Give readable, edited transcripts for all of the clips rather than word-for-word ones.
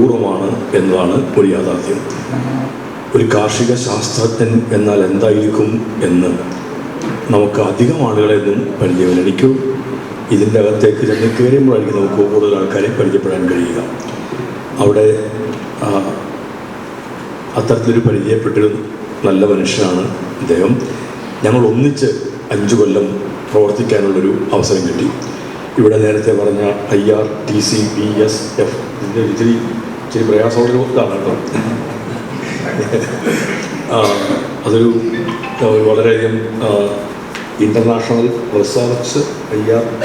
അപൂർവമാണ് എന്നതാണ് ഒരു യാഥാർത്ഥ്യം. ഒരു കാർഷിക ശാസ്ത്രജ്ഞൻ എന്നാൽ എന്തായിരിക്കും എന്ന് നമുക്ക് അധികം ആളുകളെയൊന്നും പരിചയമില്ല. എനിക്കും ഇതിൻ്റെ അകത്തേക്ക് ചെന്ന് കയറുമ്പോഴായിരിക്കും നമുക്ക് കൂടുതൽ ആൾക്കാരെ പരിചയപ്പെടാൻ കഴിയുക. അവിടെ അത്തരത്തിലൊരു പരിചയപ്പെട്ടൊരു നല്ല മനുഷ്യനാണ് അദ്ദേഹം. ഞങ്ങൾ ഒന്നിച്ച് 5 കൊല്ലം പ്രവർത്തിക്കാനുള്ളൊരു അവസരം കിട്ടി. ഇവിടെ നേരത്തെ പറഞ്ഞ IRTCBSF ഇതിൻ്റെ ഇച്ചിരി പ്രയാസമുള്ളൊരു ഇതാണ് കേട്ടോ. അതൊരു വളരെയധികം international research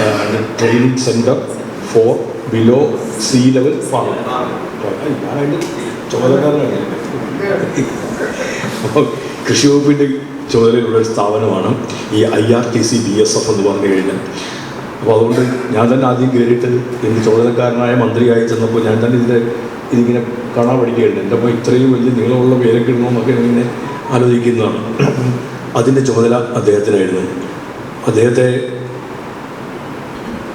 and training centre for below see level farming. ഞാനായിട്ട് ചുമതലക്കാരനാണ്. അപ്പോൾ കൃഷി വകുപ്പിൻ്റെ ചുമതലയുള്ളൊരു സ്ഥാപനമാണ് ഈ IRTCBSF എന്ന് പറഞ്ഞു കഴിഞ്ഞാൽ. അപ്പോൾ അതുകൊണ്ട് ഞാൻ തന്നെ ആദ്യം കയറിയിട്ട് എൻ്റെ ചുമതലക്കാരനായ മന്ത്രിയായി ചെന്നപ്പോൾ ഞാൻ തന്നെ ഇതിങ്ങനെ കാണാൻ പഠിക്കുകയുണ്ട്. എൻ്റെ അപ്പോൾ ഇത്രയും വലിയ നീളമുള്ള പേരൊക്കെ ഇടണമെന്നൊക്കെ ഇങ്ങനെ ആലോചിക്കുന്നതാണ്. അതിൻ്റെ ചുമതല അദ്ദേഹത്തിനായിരുന്നു. അദ്ദേഹത്തെ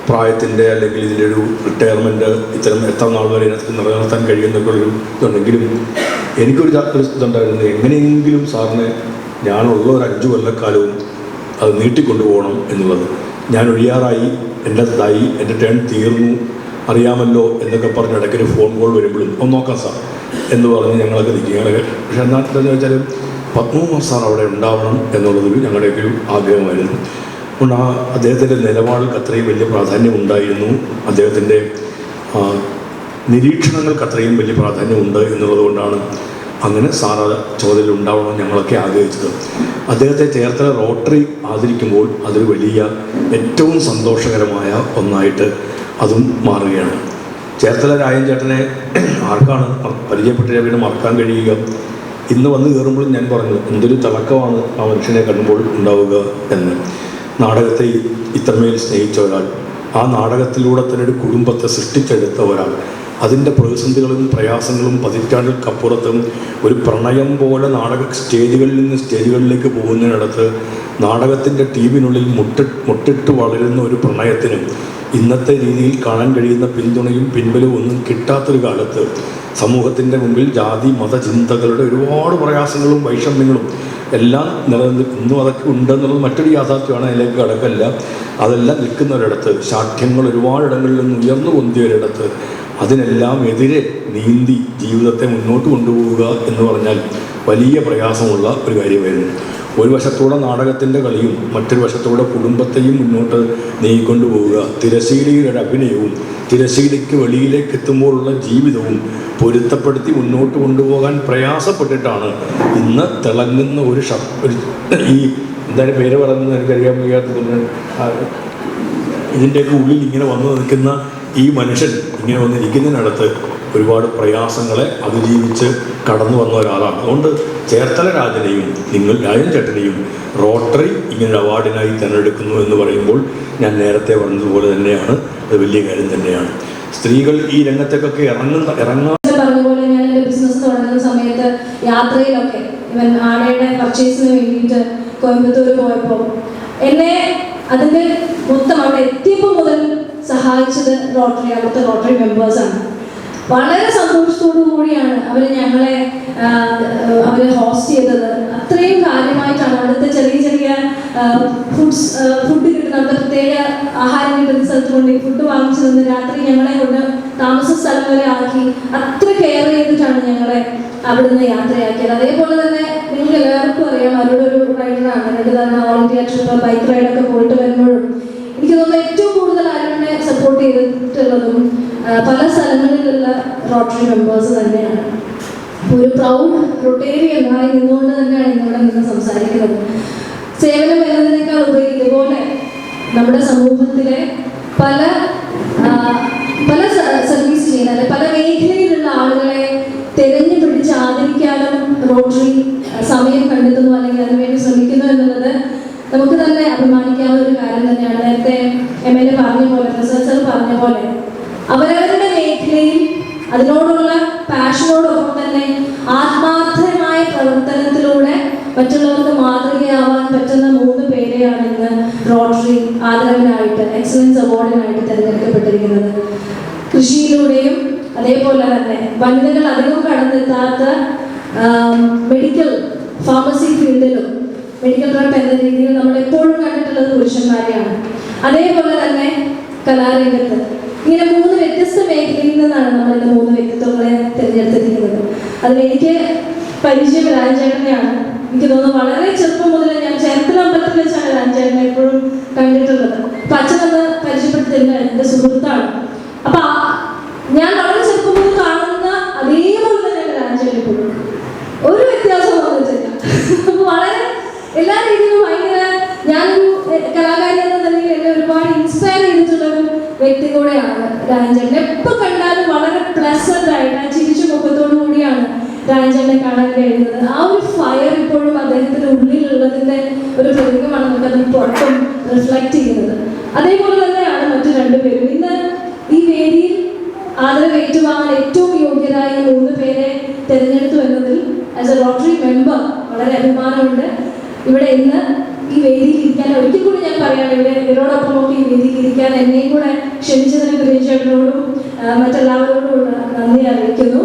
പ്രായത്തിൻ്റെ അല്ലെങ്കിൽ ഇതിൻ്റെ ഒരു റിട്ടയർമെൻറ്റ് എത്ര നാൾ വരെ ഇതിനകത്ത് നിലനിർത്താൻ കഴിയുന്നൊക്കെ ഒരു ഇതുണ്ടെങ്കിലും എനിക്കൊരു ഇതുണ്ടായിരുന്നു, എങ്ങനെയെങ്കിലും സാറിന് ഞാനുള്ള ഒരു 5 കൊല്ലക്കാലവും അത് നീട്ടിക്കൊണ്ടുപോകണം എന്നുള്ളത്. ഞാൻ ഒഴിയാറായി, എൻ്റെ ടേൺ തീർന്നു, അറിയാമല്ലോ എന്നൊക്കെ പറഞ്ഞ് ഇടയ്ക്കൊരു ഫോൺ കോൾ വരുമ്പോഴും ഒന്ന് നോക്കാം സാർ എന്ന് പറഞ്ഞ് ഞങ്ങളൊക്കെ നിൽക്കുക. പക്ഷെ എന്താണെന്ന് വെച്ചാൽ പത്മകുമാർ സാർ അവിടെ ഉണ്ടാവണം എന്നുള്ളതൊരു ഞങ്ങളുടെയൊക്കെ ഒരു ആഗ്രഹമായിരുന്നു. അതുകൊണ്ട് അദ്ദേഹത്തിൻ്റെ നിലപാടുകൾക്ക് അത്രയും വലിയ പ്രാധാന്യം ഉണ്ടായിരുന്നു. അദ്ദേഹത്തിൻ്റെ നിരീക്ഷണങ്ങൾക്ക് അത്രയും വലിയ പ്രാധാന്യമുണ്ട് എന്നുള്ളത് കൊണ്ടാണ് അങ്ങനെ സാറ് ചുമതല ഉണ്ടാവണം ഞങ്ങളൊക്കെ ആഗ്രഹിച്ചത്. അദ്ദേഹത്തെ ചേർത്തല റോട്ടറി ആദരിക്കുമ്പോൾ അതൊരു വലിയ ഏറ്റവും സന്തോഷകരമായ ഒന്നായിട്ട് അതും മാറുകയാണ്. ചേർത്തല രായൻ ചേട്ടനെ ആർക്കാണ് പരിചയപ്പെട്ടിട്ട് പിന്നെ മറക്കാൻ കഴിയുക? ഇന്ന് വന്ന് കയറുമ്പോഴും ഞാൻ പറഞ്ഞു എന്തൊരു തിളക്കമാണ് ആ മനുഷ്യനെ കാണുമ്പോൾ ഉണ്ടാവുക എന്ന്. നാടകത്തെ ഇത്രമേൽ സ്നേഹിച്ച ഒരാൾ, ആ നാടകത്തിലൂടെ തന്നെ ഒരു കുടുംബത്തെ സൃഷ്ടിച്ചെടുത്ത ഒരാൾ, അതിൻ്റെ പ്രതിസന്ധികളും പ്രയാസങ്ങളും പതിറ്റാണ്ടുകൾക്കപ്പുറത്തും ഒരു പ്രണയം പോലെ സ്റ്റേജുകളിൽ നിന്ന് സ്റ്റേജുകളിലേക്ക് പോകുന്നതിനടുത്ത് നാടകത്തിൻ്റെ ടീമിനുള്ളിൽ മുട്ടിട്ട് വളരുന്ന ഒരു പ്രണയത്തിനും ഇന്നത്തെ രീതിയിൽ കാണാൻ കഴിയുന്ന പിന്തുണയും പിൻബലവും ഒന്നും കിട്ടാത്തൊരു കാലത്ത് സമൂഹത്തിൻ്റെ മുമ്പിൽ ജാതി മതചിന്തകളുടെ ഒരുപാട് പ്രയാസങ്ങളും വൈഷമ്യങ്ങളും എല്ലാം ഇന്നും അതൊക്കെ ഉണ്ടെന്നുള്ളത് മറ്റൊരു യാഥാർത്ഥ്യമാണ്. അതിലേക്ക് കടക്കല്ല. അതെല്ലാം നിൽക്കുന്നൊരിടത്ത്, ശാഠ്യങ്ങൾ ഒരുപാടിടങ്ങളിൽ നിന്ന് ഉയർന്നു പൊന്തിയൊരിടത്ത് അതിനെല്ലാം എതിരെ നീന്തി ജീവിതത്തെ മുന്നോട്ട് കൊണ്ടുപോവുക എന്ന് പറഞ്ഞാൽ വലിയ പ്രയാസമുള്ള ഒരു കാര്യമായിരുന്നു. ഒരു വശത്തൂടെ നാടകത്തിൻ്റെ കളിയും മറ്റൊരു വശത്തൂടെ കുടുംബത്തെയും മുന്നോട്ട് നീങ്ങിക്കൊണ്ടു പോവുക, തിരശ്ശീലയുടെ അഭിനയവും തിരശ്ശീലയ്ക്ക് വെളിയിലേക്ക് എത്തുമ്പോഴുള്ള ജീവിതവും പൊരുത്തപ്പെടുത്തി മുന്നോട്ട് കൊണ്ടുപോകാൻ പ്രയാസപ്പെട്ടിട്ടാണ് ഇന്ന് തിളങ്ങുന്ന ഒരു ഈ എന്തായാലും പേര് പറയുന്നത് എനിക്കറിയാൻ വയ്യാത്തതുകൊണ്ട് ഇതിൻ്റെയൊക്കെ ഉള്ളിൽ ഇങ്ങനെ വന്നു നിൽക്കുന്ന ഈ മനുഷ്യൻ ഇങ്ങനെ വന്നിരിക്കുന്നതിനടുത്ത് ഒരുപാട് പ്രയാസങ്ങളെ അതിജീവിച്ച് കടന്നു വന്ന ഒരാളാണ്. അതുകൊണ്ട് ചേർത്തല രാജനെയും രാജൻ ചേട്ടനെയും റോട്ടറി ഇങ്ങനെ അവാർഡിനായി തിരഞ്ഞെടുക്കുന്നു എന്ന് പറയുമ്പോൾ ഞാൻ നേരത്തെ പറഞ്ഞതുപോലെ തന്നെയാണ്, അത് വലിയ കാര്യം തന്നെയാണ്. സ്ത്രീകൾ ഈ രംഗത്തേക്കൊക്കെ പറഞ്ഞതുപോലെ ഞാൻ എൻ്റെ ബിസിനസ് തുടങ്ങുന്ന സമയത്ത് യാത്രയിലൊക്കെ ഇവൻ ആടയുടെ പർച്ചേസിന് വേണ്ടിയിട്ട് കോയമ്പത്തൂർ പോയപ്പോൾ എന്നെ അതിൻ്റെ മൊത്തം അവിടെ എത്തിയപ്പോൾ മുതൽ സഹായിച്ചത് അവിടുത്തെ റോട്ടറി മെമ്പേഴ്സാണ്. വളരെ സന്തോഷത്തോടു കൂടിയാണ് ഞങ്ങളെ ഹോസ്റ്റ് ചെയ്തത്. അത്രയും കാര്യമായിട്ടാണ് അവിടുത്തെ ചെറിയ ഫുഡ് കിട്ടുന്ന, അവിടുത്തെ പ്രത്യേക ആഹാരം കിട്ടുന്ന സ്ഥലത്ത് കൊണ്ട് ഫുഡ് വാങ്ങിച്ചു നിന്ന് രാത്രി ഞങ്ങളെ കൊണ്ട് താമസ സ്ഥലം വരെ ആക്കി അത്ര കെയർ ചെയ്തിട്ടാണ് ഞങ്ങളെ അവിടുന്ന് യാത്രയാക്കിയത്. അതേപോലെ തന്നെ നിങ്ങൾക്ക് എല്ലാവർക്കും അറിയാം, അവരോടൊരു റൈഡറാണ്. 2 തവണ ഓൾ ഇന്ത്യ ട്രിപ്പ് ബൈക്ക് റൈഡൊക്കെ പോയിട്ട് വരുമ്പോഴും എനിക്ക് തോന്നുന്നു ഏറ്റവും കൂടുതൽ അരുണിനെ സപ്പോർട്ട് ചെയ്തിട്ടുള്ളതും പല സ്ഥലങ്ങളിലുള്ള റോട്ടറി മെമ്പേഴ്സ് തന്നെയാണ്. ഒരു പ്രൗഡ് റൊട്ടേറിയനായി നിന്നുകൊണ്ട് തന്നെയാണ് ഇന്നിവിടെ നിന്ന് സംസാരിക്കുന്നത്. സേവനം എന്നതിനേക്കാൾ ഉപരി ഇതുപോലെ നമ്മുടെ സമൂഹത്തിലെ പല സർവീസ് ചെയ്യുന്ന അല്ലെ പല മേഖലയിലുള്ള ആളുകളെ തിരഞ്ഞു പിടിച്ച് ആദരിക്കാനും റോട്ടറി സമയം കണ്ടെത്തുന്നു അല്ലെങ്കിൽ അതിനുവേണ്ടി ശ്രമിക്കുന്നു എന്നുള്ളത് നമുക്ക് തന്നെ അഭിമാനിക്കാവുന്ന ഒരു കാര്യം തന്നെയാണ്. നേരത്തെ MLA പറഞ്ഞ പോലെ, പ്രൊഫസർ പറഞ്ഞ പോലെ അവരവരുടെ മേഖലയിൽ അതിനോടുള്ള പാഷനോടൊപ്പം തന്നെ ആത്മാർത്ഥമായ പ്രവർത്തനത്തിലൂടെ മറ്റുള്ളവർക്ക് മാതൃകയാവാൻ പറ്റുന്ന 3 പേരെയാണ് ഇന്ന് റോട്ടറി ആദരവിനായിട്ട് എക്സലൻസ് അവാർഡിനായിട്ട് തിരഞ്ഞെടുക്കപ്പെട്ടിരിക്കുന്നത്. കൃഷിയിലൂടെയും അതേപോലെ തന്നെ വനിതകൾ അധികം കടന്നെത്താത്ത മെഡിക്കൽ ഫാർമസി ഫീൽഡിലും മെഡിക്കൽ റെപ്പ് എന്ന രീതിയിൽ നമ്മൾ എപ്പോഴും കണ്ടിട്ടുള്ളത് പുരുഷന്മാരെയാണ്. അതേപോലെ തന്നെ കലാരംഗത്ത് ഇങ്ങനെ 3 വ്യത്യസ്ത മേഖലയിൽ നിന്നാണ് നമ്മൾ ഇന്ന് 3 വ്യക്തിത്വങ്ങളെ തിരഞ്ഞെടുത്തിരിക്കുന്നത്. അതിലെനിക്ക് പരിചയം രാജേട്ടനെയാണ്. എനിക്ക് തോന്നുന്നു വളരെ ചെറുപ്പം മുതൽ ഞാൻ ചേർത്തല അമ്പലത്തിൽ വെച്ചാണ് രാജേട്ടനെ എപ്പോഴും കണ്ടിട്ടുള്ളത്. അപ്പൊ അച്ഛനന്ന് പരിചയപ്പെടുത്തില്ല, എൻ്റെ സുഹൃത്താണ്. അപ്പൊ ഞാൻ വളരെ ചെറുപ്പം മുതൽ കാണുന്ന അതേപോലെ തന്നെയാണ് രാജേട്ടൻ എപ്പോഴും, ഒരു വ്യത്യാസം വന്നിട്ടില്ല. അപ്പൊ വളരെ എല്ലാ രീതിയിലും ഭയങ്കര ഞാനൊരു കലാകാരി എന്ന നിലയിൽ എന്നെ ഒരുപാട് ഇൻസ്പയർ ചെയ്തിട്ടുള്ള ഒരു വ്യക്തി കൂടെയാണ് രാജേട്ടൻ. എപ്പോൾ കണ്ടാലും വളരെ പ്ലസന്റ് ആയിട്ട് ആ ചിരിച്ച മുഖത്തോടു കൂടിയാണ് രാജേട്ടനെ കാണാൻ കഴിയുന്നത്. ആ ഒരു ഫയർ ഇപ്പോഴും അദ്ദേഹത്തിന്റെ ഉള്ളിലുള്ളതിന്റെ ഒരു പ്രതീകമാണ് നമുക്കത് പുറത്തും റിഫ്ലക്ട് ചെയ്യുന്നത്. അതേപോലെ തന്നെയാണ് മറ്റു 2 പേരും. ഇന്ന് ഈ വേദിയിൽ ആദരവ് ഏറ്റുവാങ്ങാൻ ഏറ്റവും യോഗ്യരായ 3 പേരെ തിരഞ്ഞെടുത്തു എന്നതിൽ ആസ് എ റോട്ടറി മെമ്പർ വളരെ അഭിമാനമുണ്ട്. ഇവിടെ ഇന്ന് ഈ വേദിയിൽ ഇരിക്കാൻ ഒരിക്കൽ കൂടി ഞാൻ പറയുകയാണ്, ഇവരോടൊപ്പം ഒക്കെ ഈ വേദിയിൽ ഇരിക്കാൻ എന്നെയും കൂടെ ക്ഷണിച്ചതിന് ഗിരീഷ് ചേട്ടനോടും മറ്റെല്ലാവരോടും നന്ദി അറിയിക്കുന്നു.